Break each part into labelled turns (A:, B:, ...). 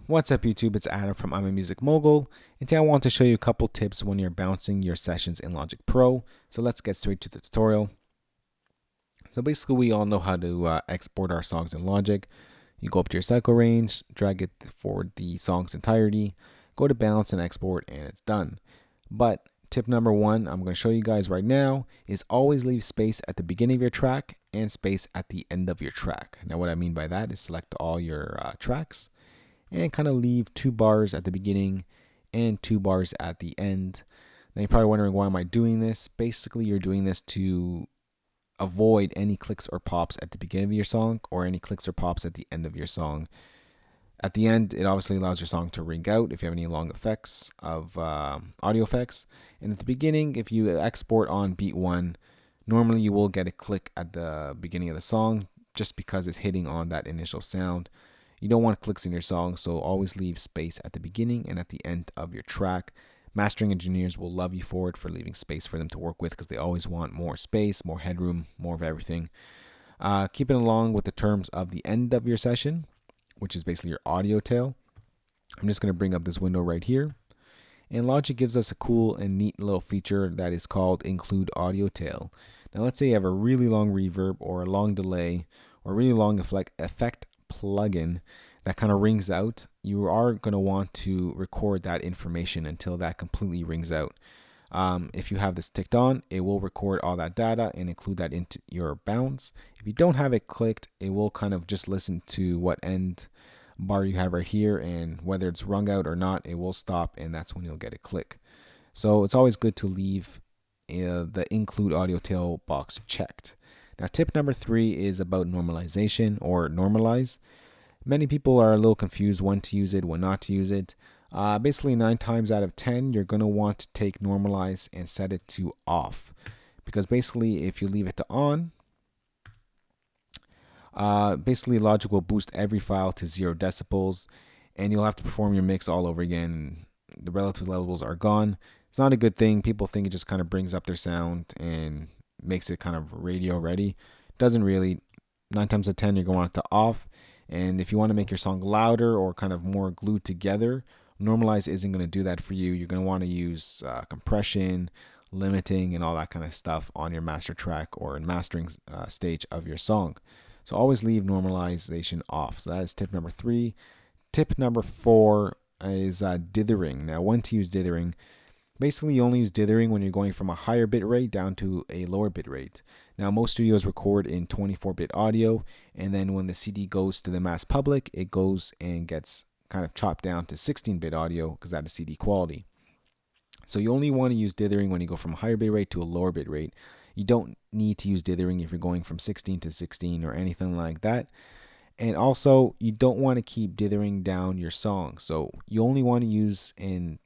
A: What's up YouTube, it's Adam from I'm a Music Mogul, and today I want to show you a couple tips when you're bouncing your sessions in Logic Pro. So let's get straight to the tutorial. So basically we all know how to export our songs in Logic. You go up to your cycle range, drag it for the song's entirety, go to bounce and export, and it's done. But tip number one I'm going to show you guys right now is always leave space at the beginning of your track and space at the end of your track. Now what I mean by that is select all your tracks and kind of leave 2 bars at the beginning and 2 bars at the end. Now you're probably wondering, why am I doing this? Basically, you're doing this to avoid any clicks or pops at the beginning of your song or any clicks or pops at the end of your song. At the end, it obviously allows your song to ring out if you have any long effects of audio effects. And at the beginning, if you export on beat 1, normally you will get a click at the beginning of the song just because it's hitting on that initial sound. You don't want clicks in your song, so always leave space at the beginning and at the end of your track. Mastering engineers will love you for it, for leaving space for them to work with, because they always want more space, more headroom, more of everything. Keeping along with the terms of the end of your session, which is basically your audio tail. I'm just going to bring up this window right here. And Logic gives us a cool and neat little feature that is called Include Audio Tail. Now let's say you have a really long reverb or a long delay or a really long effect plugin that kind of rings out. You are going to want to record that information until that completely rings out. If you have this ticked on, it will record all that data and include that into your bounce. If you don't have it clicked, it will kind of just listen to what end bar you have right here, and whether it's rung out or not, it will stop, and that's when you'll get a click. So it's always good to leave the include audio tail box checked. Now tip number 3 is about normalization, or normalize. Many people are a little confused when to use it, when not to use it. Basically 9 times out of 10 you're going to want to take normalize and set it to off, because basically if you leave it to on, basically Logic will boost every file to 0 decibels and you'll have to perform your mix all over again. The relative levels are gone. It's not a good thing. People think it just kind of brings up their sound and makes it kind of radio ready. Doesn't really. 9 times out of 10 you're going to want it to off. And if you want to make your song louder or kind of more glued together, normalize isn't going to do that for you. You're going to want to use compression, limiting, and all that kind of stuff on your master track or in mastering stage of your song. So always leave normalization off. So that is tip number 3. Tip number 4 is dithering. Now when to use dithering. Basically, you only use dithering when you're going from a higher bit rate down to a lower bit rate. Now, most studios record in 24-bit audio, and then when the CD goes to the mass public, it goes and gets kind of chopped down to 16-bit audio because that is CD quality. So you only want to use dithering when you go from a higher bit rate to a lower bit rate. You don't need to use dithering if you're going from 16 to 16 or anything like that. And also, you don't want to keep dithering down your song. So you only want to use and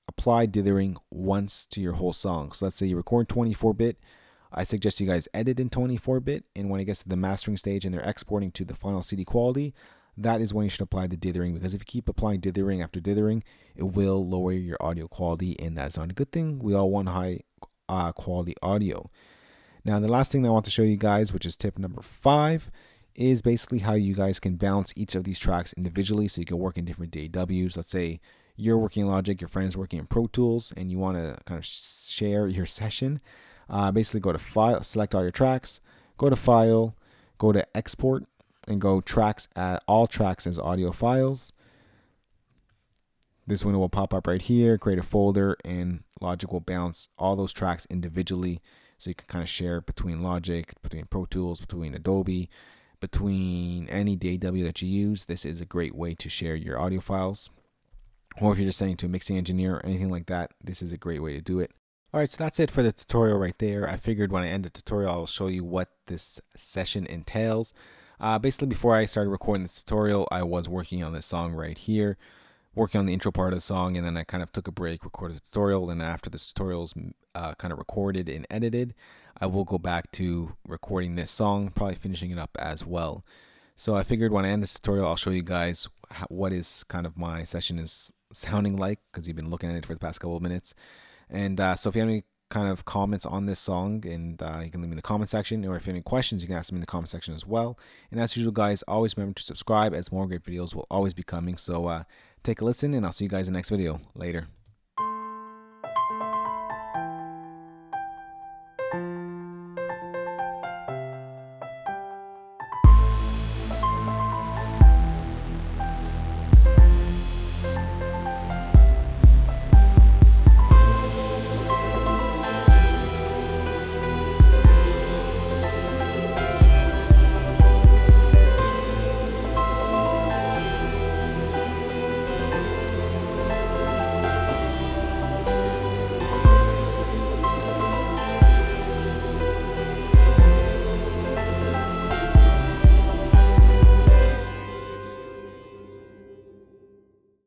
A: apply dithering once to your whole song. So let's say you record 24-bit. I suggest you guys edit in 24-bit, and when it gets to the mastering stage and they're exporting to the final CD quality, that is when you should apply the dithering, because if you keep applying dithering after dithering, it will lower your audio quality, and that's not a good thing. We all want high quality audio. Now the last thing I want to show you guys, which is tip number 5, is basically how you guys can bounce each of these tracks individually so you can work in different DAWs. Let's say you're working in Logic, your friend is working in Pro Tools, and you want to kind of share your session. Basically go to File, select all your tracks, go to File, go to Export, and go Tracks, all tracks as audio files. This window will pop up right here, create a folder, and Logic will bounce all those tracks individually so you can kind of share between Logic, between Pro Tools, between Adobe, between any DAW that you use. This is a great way to share your audio files. Or if you're just sending to a mixing engineer or anything like that, this is a great way to do it. Alright, so that's it for the tutorial right there. I figured when I end the tutorial, I'll show you what this session entails. Basically, before I started recording this tutorial, I was working on this song right here, working on the intro part of the song, and then I kind of took a break, recorded the tutorial, and after this tutorial is kind of recorded and edited, I will go back to recording this song, probably finishing it up as well. So I figured when I end this tutorial, I'll show you guys what is kind of my session is sounding like, because you've been looking at it for the past couple of minutes. And so if you have any kind of comments on this song, and you can leave me in the comment section, or if you have any questions, you can ask me in the comment section as well. And as usual, guys, always remember to subscribe, as more great videos will always be coming. So take a listen, and I'll see you guys in the next video. Later.